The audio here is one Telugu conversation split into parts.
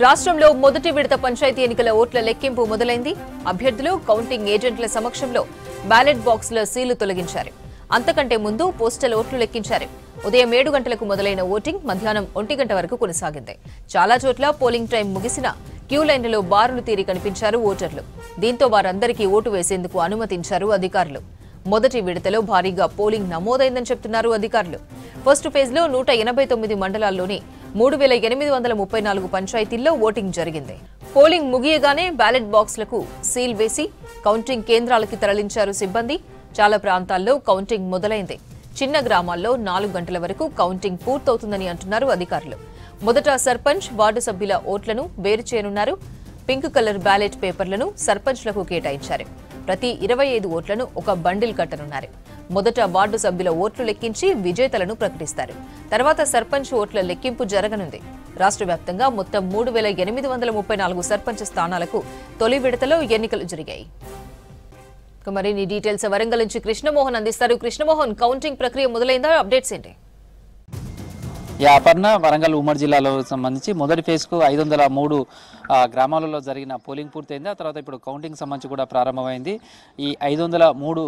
రాష్ట్రంలో మొదటి విడత పంచాయతీ ఎన్నికల ఓట్ల లెక్కింపు మొదలైంది. అభ్యర్థులు కౌంటింగ్ ఏజెంట్ల సమక్షంలో బ్యాలెట్ బాక్సుల సీలు తొలగించారు. అంతకంటే ముందు పోస్టల్ ఓట్లు లెక్కించారు. ఉదయం 7 గంటలకు మొదలైన ఓటింగ్ మధ్యాహ్నం 1 గంట వరకు కొనసాగింది. చాలా చోట్ల పోలింగ్ టైం ముగిసిన క్యూ లైన్లలో బారులు తీరి కనిపించారు ఓటర్లు. దీంతో వారందరికీ ఓటు వేసేందుకు అనుమతించారు అధికారులు. మొదటి విడతలో భారీగా పోలింగ్ నమోదైందని చెప్తున్నారు అధికారులు. ఫస్ట్ ఫేజ్లో 189 మండలాల్లోని 3834 పంచాయతీల్లో ఓటింగ్ జరిగింది. పోలింగ్ ముగియగానే బ్యాలెట్ బాక్సులకు సీల్ వేసి కౌంటింగ్ కేంద్రాలకి తరలించారు సిబ్బంది. చాలా ప్రాంతాల్లో కౌంటింగ్ మొదలైంది. చిన్న గ్రామాల్లో 4 గంటల వరకు కౌంటింగ్ పూర్తవుతుందని అంటున్నారు అధికారులు. మొదట సర్పంచ్, వార్డు సభ్యుల ఓట్లను వేరు చేయనున్నారు. పింక్ కలర్ బ్యాలెట్ పేపర్లను సర్పంచ్లకు కేటాయించారు. ప్రతి 25 ఓట్లను ఒక బండిల్ కట్టనున్నారు. మొదట వార్డు సభ్యుల ఓట్లు లెక్కించి విజేతలను ప్రకటిస్తారు. తర్వాత సర్పంచ్ ఓట్ల లెక్కింపు జరగనుంది. రాష్ట్ర వ్యాప్తంగా మొత్తం 3834 సర్పంచ్ స్థానాలకు తొలి విడతలో ఎన్నికలు జరిగాయి. మరిన్ని డీటెయిల్స్ వరంగల్ నుంచి కృష్ణమోహన్ అందిస్తారు. కృష్ణమోహన్, కౌంటింగ్ ప్రక్రియ మొదలైందా? అప్డేట్స్ ఏంటి? అపర్ణ, వరంగల్ ఉమ్మడి జిల్లాలో సంబంధించి మొదటి ఫేజ్కు 503 గ్రామాలలో జరిగిన పోలింగ్ పూర్తయింది. ఆ తర్వాత ఇప్పుడు కౌంటింగ్ సంబంధించి కూడా ప్రారంభమైంది. ఈ 503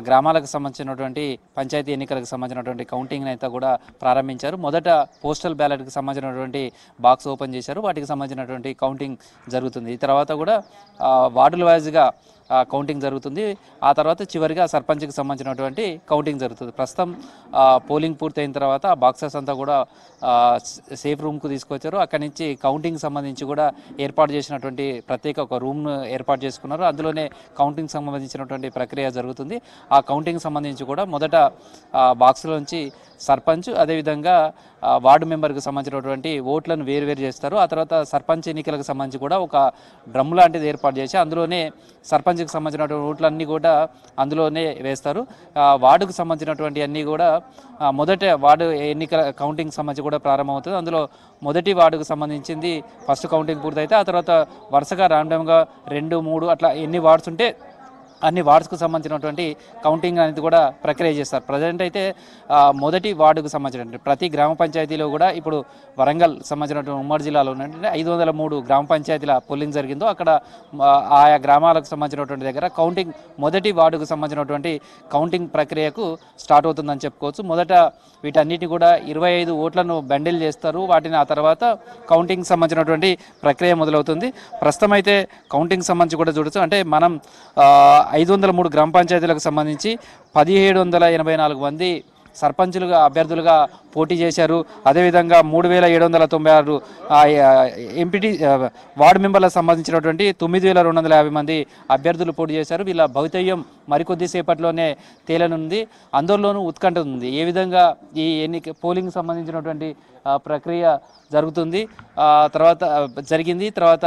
గ్రామాలకు సంబంధించినటువంటి పంచాయతీ ఎన్నికలకు సంబంధించినటువంటి కౌంటింగ్ అయితే కూడా ప్రారంభించారు. మొదట పోస్టల్ బ్యాలెట్కి సంబంధించినటువంటి బాక్స్ ఓపెన్ చేశారు. వాటికి సంబంధించినటువంటి కౌంటింగ్ జరుగుతుంది. ఈ తర్వాత కూడా వార్డుల వైజ్గా కౌంటింగ్ జరుగుతుంది. ఆ తర్వాత చివరిగా సర్పంచ్కి సంబంధించినటువంటి కౌంటింగ్ జరుగుతుంది. ప్రస్తుతం పోలింగ్ పూర్తయిన తర్వాత ఆ బాక్సెస్ అంతా కూడా సేఫ్ రూమ్కు తీసుకొచ్చారు. అక్కడి నుంచి కౌంటింగ్ సంబంధించి కూడా ఏర్పాటు చేసినటువంటి ప్రత్యేక ఒక రూమ్ను ఏర్పాటు చేసుకున్నారు. అందులోనే కౌంటింగ్ సంబంధించినటువంటి ప్రక్రియ జరుగుతుంది. ఆ కౌంటింగ్ సంబంధించి కూడా మొదట బాక్స్లోంచి సర్పంచ్, అదేవిధంగా వార్డు మెంబర్కి సంబంధించినటువంటి ఓట్లను వేరువేరు చేస్తారు. ఆ తర్వాత సర్పంచ్ ఎన్నికలకు సంబంధించి కూడా ఒక డ్రమ్ లాంటిది ఏర్పాటు చేసి అందులోనే సర్పంచ్కి సంబంధించినటువంటి ఓట్లన్నీ కూడా అందులోనే వేస్తారు. వార్డుకు సంబంధించినటువంటి అన్నీ కూడా మొదట వార్డు ఎన్నికల కౌంటింగ్ సంబంధించి కూడా ప్రారంభమవుతుంది. అందులో మొదటి వార్డుకు సంబంధించింది ఫస్ట్ కౌంటింగ్ పూర్తయితే ఆ తర్వాత వరుసగా ర్యాండమ్గా 2, 3 అట్లా ఎన్ని వార్డ్స్ ఉంటే అన్ని వార్డ్స్కు సంబంధించినటువంటి కౌంటింగ్ అనేది కూడా ప్రక్రియ చేస్తారు. ప్రజెంట్ అయితే మొదటి వార్డుకు సంబంధించినటువంటి ప్రతి గ్రామ పంచాయతీలో కూడా ఇప్పుడు వరంగల్ సంబంధించినటువంటి ఉమ్మడి జిల్లాలో ఉన్నటువంటి 503 గ్రామ పంచాయతీల పోలింగ్ జరిగిందో అక్కడ ఆయా గ్రామాలకు సంబంధించినటువంటి దగ్గర కౌంటింగ్ మొదటి వార్డుకు సంబంధించినటువంటి కౌంటింగ్ ప్రక్రియకు స్టార్ట్ అవుతుందని చెప్పుకోవచ్చు. మొదట వీటన్నిటిని కూడా 25 ఓట్లను బండిల్ చేస్తారు. వాటిని ఆ తర్వాత కౌంటింగ్ సంబంధించినటువంటి ప్రక్రియ మొదలవుతుంది. ప్రస్తుతం అయితే కౌంటింగ్ సంబంధించి కూడా చూడొచ్చు. అంటే మనం 503 గ్రామ పంచాయతీలకు సంబంధించి 1784 మంది సర్పంచులుగా అభ్యర్థులుగా పోటీ చేశారు. అదేవిధంగా 3796 ఎంపీటీ వార్డు మెంబర్లకు సంబంధించినటువంటి 9250 మంది అభ్యర్థులు పోటీ చేశారు. వీళ్ళ భవితవ్యం మరికొద్ది సేపట్లోనే తేలనుంది. అందరిలోనూ ఉత్కంఠ ఉంది. ఏ విధంగా ఈ పోలింగ్ సంబంధించినటువంటి ప్రక్రియ జరుగుతుంది, తర్వాత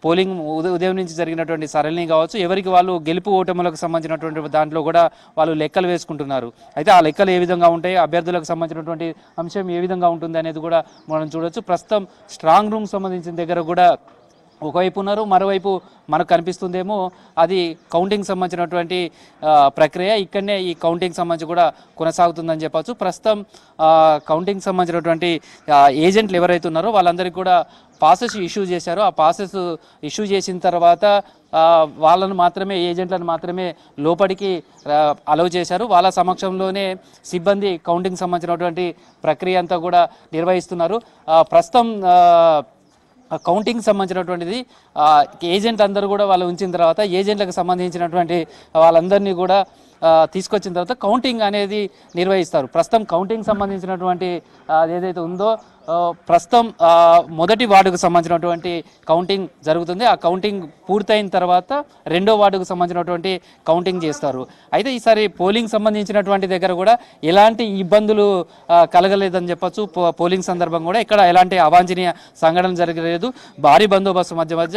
పోలింగ్ ఉదయం నుంచి జరిగినటువంటి సరళిని కావచ్చు, ఎవరికి వాళ్ళు గెలుపు ఓటములకు సంబంధించినటువంటి దాంట్లో కూడా వాళ్ళు లెక్కలు వేసుకుంటున్నారు. అయితే ఆ లెక్కలు ఏ విధంగా ఉంటాయి, అభ్యర్థులకు సంబంధించినటువంటి అంశం ఏ విధంగా ఉంటుంది అనేది కూడా మనం చూడొచ్చు. ప్రస్తుతం స్ట్రాంగ్ రూమ్ సంబంధించిన దగ్గర కూడా ఒకవైపు ఉన్నారు, మరోవైపు మనకు కనిపిస్తుందేమో అది కౌంటింగ్ సంబంధించినటువంటి ప్రక్రియ. ఇక్కడనే ఈ కౌంటింగ్ సంబంధించి కూడా కొనసాగుతుందని చెప్పచ్చు. ప్రస్తుతం కౌంటింగ్ సంబంధించినటువంటి ఏజెంట్లు ఎవరైతే ఉన్నారో వాళ్ళందరికీ కూడా పాసెస్ ఇష్యూ చేశారు. ఆ పాసెస్ ఇష్యూ చేసిన తర్వాత వాళ్ళను మాత్రమే, ఏజెంట్లను మాత్రమే లోపలికి అలౌ చేశారు. వాళ్ళ సమక్షంలోనే సిబ్బంది కౌంటింగ్ సంబంధించినటువంటి ప్రక్రియ అంతా కూడా నిర్వహిస్తున్నారు. ప్రస్తుతం కౌంటింగ్ సంబంధించినటువంటిది ఏజెంట్ అందరూ కూడా వాళ్ళు ఉంచిన తర్వాత ఏజెంట్లకు సంబంధించినటువంటి వాళ్ళందరినీ కూడా తీసుకొచ్చిన తర్వాత కౌంటింగ్ అనేది నిర్వహిస్తారు. ప్రస్తుతం కౌంటింగ్ సంబంధించినటువంటి ఏదైతే ఉందో ప్రస్తుతం మొదటి వార్డుకు సంబంధించినటువంటి కౌంటింగ్ జరుగుతుంది. ఆ కౌంటింగ్ పూర్తయిన తర్వాత రెండో వార్డుకు సంబంధించినటువంటి కౌంటింగ్ చేస్తారు. అయితే ఈసారి పోలింగ్ సంబంధించినటువంటి దగ్గర కూడా ఎలాంటి ఇబ్బందులు కలగలేదని చెప్పచ్చు. పోలింగ్ సందర్భం కూడా ఇక్కడ ఎలాంటి అవాంఛనీయ సంఘటన జరగలేదు. భారీ బందోబస్తు మధ్య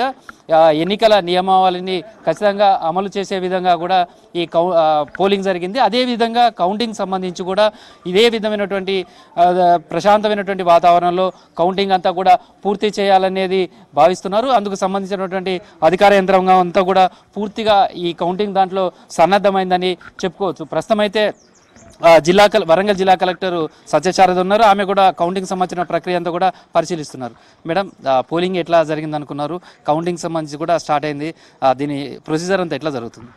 ఎన్నికల నియమావళిని ఖచ్చితంగా అమలు చేసే విధంగా కూడా ఈ పోలింగ్ జరిగింది. అదేవిధంగా కౌంటింగ్ సంబంధించి కూడా ఇదే విధమైనటువంటి ప్రశాంతమైనటువంటి వాతావరణంలో కౌంటింగ్ అంతా కూడా పూర్తి చేయాలనేది భావిస్తున్నారు. అందుకు సంబంధించినటువంటి అధికార యంత్రాంగం అంతా కూడా పూర్తిగా ఈ కౌంటింగ్ దాంట్లో సన్నద్ధమైందని చెప్పుకోవచ్చు. ప్రస్తుతం అయితే వరంగల్ జిల్లా కలెక్టర్ సత్యచారద ఉన్నారు. ఆమె కూడా కౌంటింగ్ సంబంధించిన ప్రక్రియ అంతా కూడా పరిశీలిస్తున్నారు. మేడం, పోలింగ్ ఎట్లా జరిగింది అనుకున్నారు? కౌంటింగ్ సంబంధించి కూడా స్టార్ట్ అయింది. దీని ప్రొసీజర్ అంతా ఎట్లా జరుగుతుంది?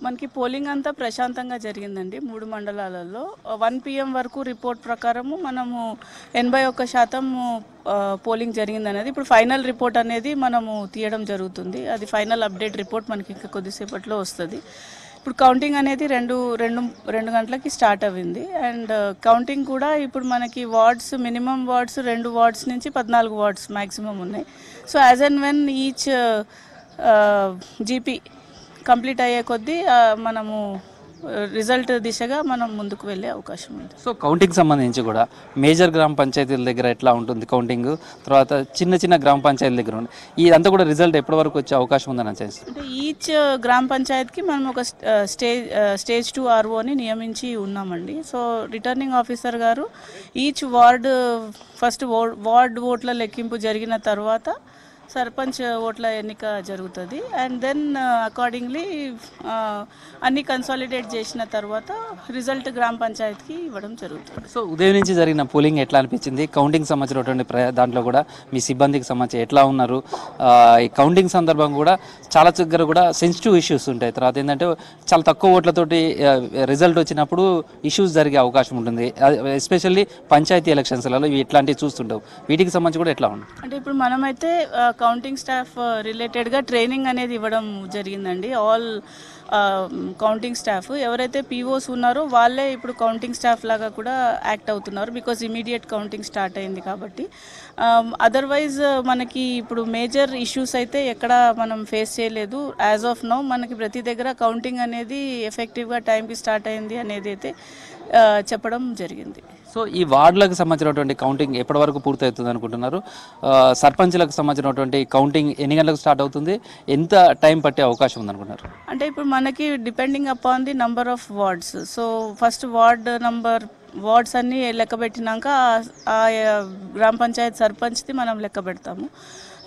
మనకి పోలింగ్ అంతా ప్రశాంతంగా జరిగిందండి. 3 మండలాలలో 1 PM వరకు రిపోర్ట్ ప్రకారము మనము 81% పోలింగ్ జరిగింది అనేది. ఇప్పుడు ఫైనల్ రిపోర్ట్ అనేది మనము తీయడం జరుగుతుంది. అది ఫైనల్ అప్డేట్ రిపోర్ట్ మనకి ఇంకా కొద్దిసేపట్లో వస్తుంది. ఇప్పుడు కౌంటింగ్ అనేది రెండు గంటలకి స్టార్ట్ అయింది. అండ్ కౌంటింగ్ కూడా ఇప్పుడు మనకి వార్డ్స్, మినిమం వార్డ్స్ 2 వార్డ్స్ నుంచి 14 వార్డ్స్ మ్యాక్సిమం ఉన్నాయి. So as and when each GP complete అయ్యే కొద్దీ మనము రిజల్ట్ దిశగా మనం ముందుకు వెళ్ళే అవకాశం ఉంది. సో కౌంటింగ్ సంబంధించి కూడా మేజర్ గ్రామ పంచాయతీల దగ్గర ఎట్లా ఉంటుంది కౌంటింగ్, తర్వాత చిన్న చిన్న గ్రామ పంచాయతీల దగ్గర ఉంది, ఇదంతా కూడా రిజల్ట్ ఎప్పటి వరకు వచ్చే అవకాశం ఉందని అంటే ఈచ్ గ్రామ పంచాయతీకి మనం ఒక స్టేజ్ 2 ROని నియమించి ఉన్నామండి. సో రిటర్నింగ్ ఆఫీసర్ గారు ఈచ్ ఫస్ట్ వార్డ్ ఓట్ల లెక్కింపు జరిగిన తర్వాత సర్పంచ్ ఓట్ల ఎన్నిక జరుగుతుంది. అండ్ దెన్ అకార్డింగ్లీ అన్ని కన్సాలిడేట్ చేసిన తర్వాత రిజల్ట్ గ్రామ పంచాయతీకి ఇవ్వడం జరుగుతుంది. సో ఉదయం నుంచి జరిగిన పోలింగ్ ఎట్లా అనిపించింది? కౌంటింగ్ సంబంధించినటువంటి దాంట్లో కూడా మీ సిబ్బందికి సంబంధించి ఎట్లా ఉన్నారు? ఈ కౌంటింగ్ సందర్భం కూడా చాలా దగ్గర కూడా సెన్సిటివ్ ఇష్యూస్ ఉంటాయి. తర్వాత ఏంటంటే చాలా తక్కువ ఓట్లతోటి రిజల్ట్ వచ్చినప్పుడు ఇష్యూస్ జరిగే అవకాశం ఉంటుంది. ఎస్పెషల్లీ పంచాయతీ ఎలక్షన్స్లలో ఇట్లాంటివి చూస్తుంటావు. వీటికి సంబంధించి కూడా ఎట్లా ఉంది? అంటే ఇప్పుడు మనమైతే కౌంటింగ్ స్టాఫ్ రిలేటెడ్గా ట్రైనింగ్ అనేది ఇవ్వడం జరిగిందండి. ఆల్ కౌంటింగ్ స్టాఫ్ ఎవరైతే పీఓస్ ఉన్నారో వాళ్ళే ఇప్పుడు కౌంటింగ్ స్టాఫ్ లాగా కూడా యాక్ట్ అవుతున్నారు. బికాజ్ ఇమీడియట్ కౌంటింగ్ స్టార్ట్ అయింది కాబట్టి. అదర్వైజ్ మనకి ఇప్పుడు మేజర్ ఇష్యూస్ అయితే ఎక్కడ మనం ఫేస్ చేయలేదు. యాజ్ ఆఫ్ నౌ మనకి ప్రతి దగ్గర కౌంటింగ్ అనేది ఎఫెక్టివ్గా టైంకి స్టార్ట్ అయింది అనేది అయితే చెప్పడం జరిగింది. సో ఈ వార్డులకు సంబంధించినటువంటి కౌంటింగ్ ఎప్పటి వరకు పూర్తవుతుంది అనుకుంటున్నారు? సర్పంచ్లకు సంబంధించినటువంటి కౌంటింగ్ ఎన్ని గంటలకు స్టార్ట్ అవుతుంది? ఎంత టైం పట్టే అవకాశం ఉంది అనుకుంటున్నారు? అంటే ఇప్పుడు మనకి depending upon the number of words. So first words అన్నీ లెక్క పెట్టినాక ఆ గ్రామ పంచాయతీ సర్పంచ్ది మనం లెక్క పెడతాము.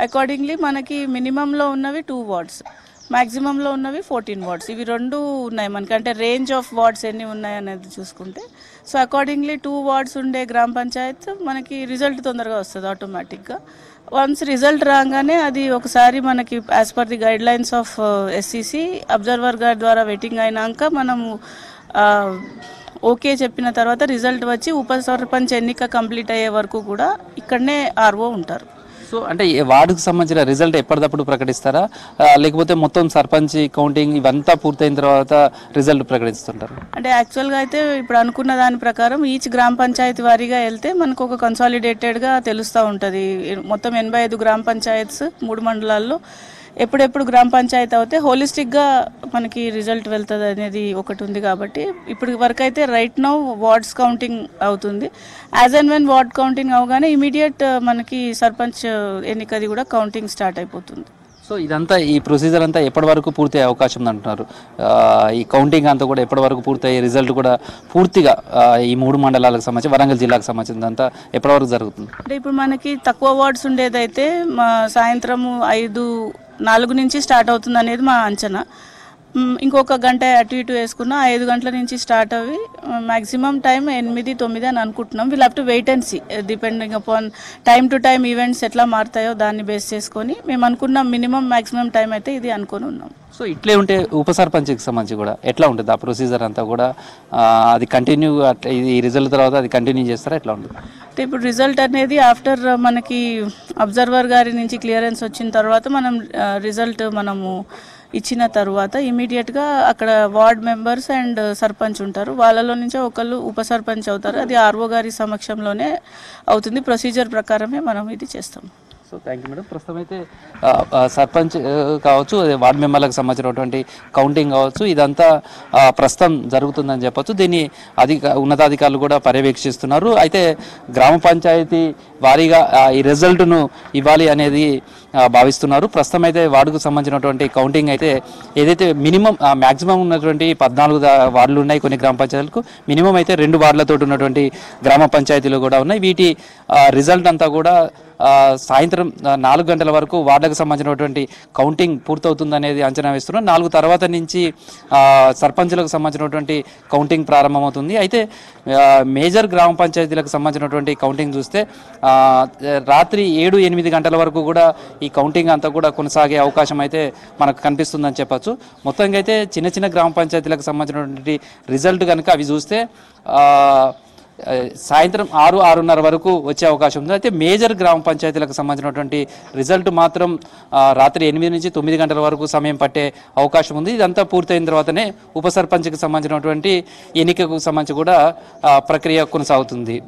అకార్డింగ్లీ మనకి మినిమంలో ఉన్నవి 2 వార్డ్స్, మ్యాక్సిమంలో ఉన్నవి 14 వార్డ్స్. ఇవి 2 ఉన్నాయి మనకి. అంటే రేంజ్ ఆఫ్ వార్డ్స్ ఎన్ని ఉన్నాయి అనేది చూసుకుంటే సో అకార్డింగ్లీ 2 వార్డ్స్ ఉండే గ్రామ పంచాయత్ మనకి రిజల్ట్ తొందరగా వస్తుంది ఆటోమేటిక్గా. వన్స్ రిజల్ట్ రాగానే అది ఒకసారి మనకి as per the guide lines of SCC observer గారి ద్వారా వెయిటింగ్ అయినాక మనము ఓకే చెప్పిన తర్వాత రిజల్ట్ వచ్చి ఉప సర్పంచ్ ఎన్నిక కంప్లీట్ అయ్యే వరకు కూడా ఇక్కడనే RO ఉంటారు. సో అంటే వార్డుకు సంబంధించిన రిజల్ట్ ఎప్పటికప్పుడు ప్రకటిస్తారా, లేకపోతే మొత్తం సర్పంచ్ కౌంటింగ్ ఇవంతా పూర్తయిన తర్వాత రిజల్ట్ ప్రకటిస్తుంటారు? అంటే యాక్చువల్గా అయితే ఇప్పుడు అనుకున్న దాని ప్రకారం ఈచ్ గ్రామ పంచాయతీ వారీగా వెళ్తే మనకు ఒక కన్సాలిడేటెడ్గా తెలుస్తూ ఉంటుంది. మొత్తం 85 గ్రామ పంచాయత్స్ 3 మండలాల్లో ఎప్పుడెప్పుడు గ్రామ పంచాయతీ అవుతే హోలిస్టిక్గా మనకి రిజల్ట్ వెళ్తుంది అనేది ఒకటి ఉంది. కాబట్టి ఇప్పుడు వరకు అయితే రైట్ నౌ వార్డ్స్ కౌంటింగ్ అవుతుంది. As and when ward counting అవగానే ఇమీడియట్ మనకి సర్పంచ్ ఎన్నికది కూడా కౌంటింగ్ స్టార్ట్ అయిపోతుంది. సో ఇదంతా ఈ ప్రొసీజర్ అంతా ఎప్పటి వరకు పూర్తయ్యే అవకాశం ఉంది అంటున్నారు? ఈ కౌంటింగ్ అంతా కూడా ఎప్పటి వరకు పూర్తయ్యే రిజల్ట్ కూడా పూర్తిగా ఈ 3 మండలాలకు సంబంధించి వరంగల్ జిల్లాకు సంబంధించిందంతా ఎప్పటి వరకు జరుగుతుంది? అంటే ఇప్పుడు మనకి తక్కువ వార్డ్స్ ఉండేదైతే సాయంత్రము 4 నుంచి స్టార్ట్ అవుతుంది అనేది మా అంచనా. ఇంకొక గంట అటు ఇటు వేసుకున్నా 5 గంటల నుంచి స్టార్ట్ అవి మ్యాక్సిమం టైం 8-9 అని అనుకుంటున్నాం. Will have to wait and see depending upon time to time events ఎట్లా మారుతాయో దాన్ని బేస్ చేసుకొని మేము అనుకున్న మినిమం మ్యాక్సిమం టైం అయితే ఇది అనుకొని ఉన్నాం. సో ఇట్లే ఉంటే ఉప సర్పంచ్కి సంబంధించి కూడా ఎట్లా ఉంటుంది ఆ ప్రొసీజర్ అంతా కూడా? అది కంటిన్యూ ఈ రిజల్ట్ తర్వాత అది కంటిన్యూ చేస్తారా, ఎట్లా ఉంటుంది? అంటే ఇప్పుడు రిజల్ట్ అనేది ఆఫ్టర్ మనకి అబ్జర్వర్ గారి నుంచి క్లియరెన్స్ వచ్చిన తర్వాత మనం రిజల్ట్ మనము ఇచ్చిన తర్వాత ఇమీడియట్గా అక్కడ వార్డ్ మెంబర్స్ అండ్ సర్పంచ్ ఉంటారు. వాళ్ళలో నుంచే ఒకళ్ళు ఉప సర్పంచ్ అవుతారు. అది RO గారి సమక్షంలోనే అవుతుంది. ప్రొసీజర్ ప్రకారమే మనం ఇది చేస్తాం. So thank you madam. ప్రస్తుతం అయితే సర్పంచ్ కావచ్చు, అదే వార్డు మెంబర్లకు సంబంధించినటువంటి కౌంటింగ్ కావచ్చు, ఇదంతా ప్రస్తుతం జరుగుతుందని చెప్పొచ్చు. దీన్ని ఉన్నతాధికారులు కూడా పర్యవేక్షిస్తున్నారు. అయితే గ్రామ పంచాయతీ వారీగా ఈ రిజల్ట్ను ఇవ్వాలి అనేది భావిస్తున్నారు. ప్రస్తుతం అయితే వార్డుకు సంబంధించినటువంటి కౌంటింగ్ అయితే ఏదైతే మినిమం మ్యాక్సిమం ఉన్నటువంటి 14 వార్డులు ఉన్నాయి కొన్ని గ్రామ పంచాయతీలకు, మినిమం అయితే 2 వార్డులతో ఉన్నటువంటి గ్రామ పంచాయతీలు కూడా ఉన్నాయి. వీటి రిజల్ట్ అంతా కూడా సాయంత్రం 4 గంటల వరకు వార్డులకు సంబంధించినటువంటి కౌంటింగ్ పూర్తవుతుందనేది అంచనా వేస్తున్నాం. 4 తర్వాత నుంచి సర్పంచులకు సంబంధించినటువంటి కౌంటింగ్ ప్రారంభమవుతుంది. అయితే మేజర్ గ్రామ పంచాయతీలకు సంబంధించినటువంటి కౌంటింగ్ చూస్తే రాత్రి 7-8 గంటల వరకు కూడా ఈ కౌంటింగ్ అంతా కూడా కొనసాగే అవకాశం అయితే మనకు కనిపిస్తుందని చెప్పచ్చు. మొత్తంగా అయితే చిన్న చిన్న గ్రామ పంచాయతీలకు సంబంధించినటువంటి రిజల్ట్ కనుక అవి చూస్తే సాయంత్రం 6-6:30 వరకు వచ్చే అవకాశం ఉంది. అయితే మేజర్ గ్రామ పంచాయతీలకు సంబంధించినటువంటి రిజల్ట్ మాత్రం రాత్రి 8 నుంచి 9 గంటల వరకు సమయం పట్టే అవకాశం ఉంది. ఇదంతా పూర్తయిన తర్వాతనే ఉప సర్పంచ్కి సంబంధించినటువంటి ఎన్నికకు సంబంధించి కూడా ప్రక్రియ కొనసాగుతుంది.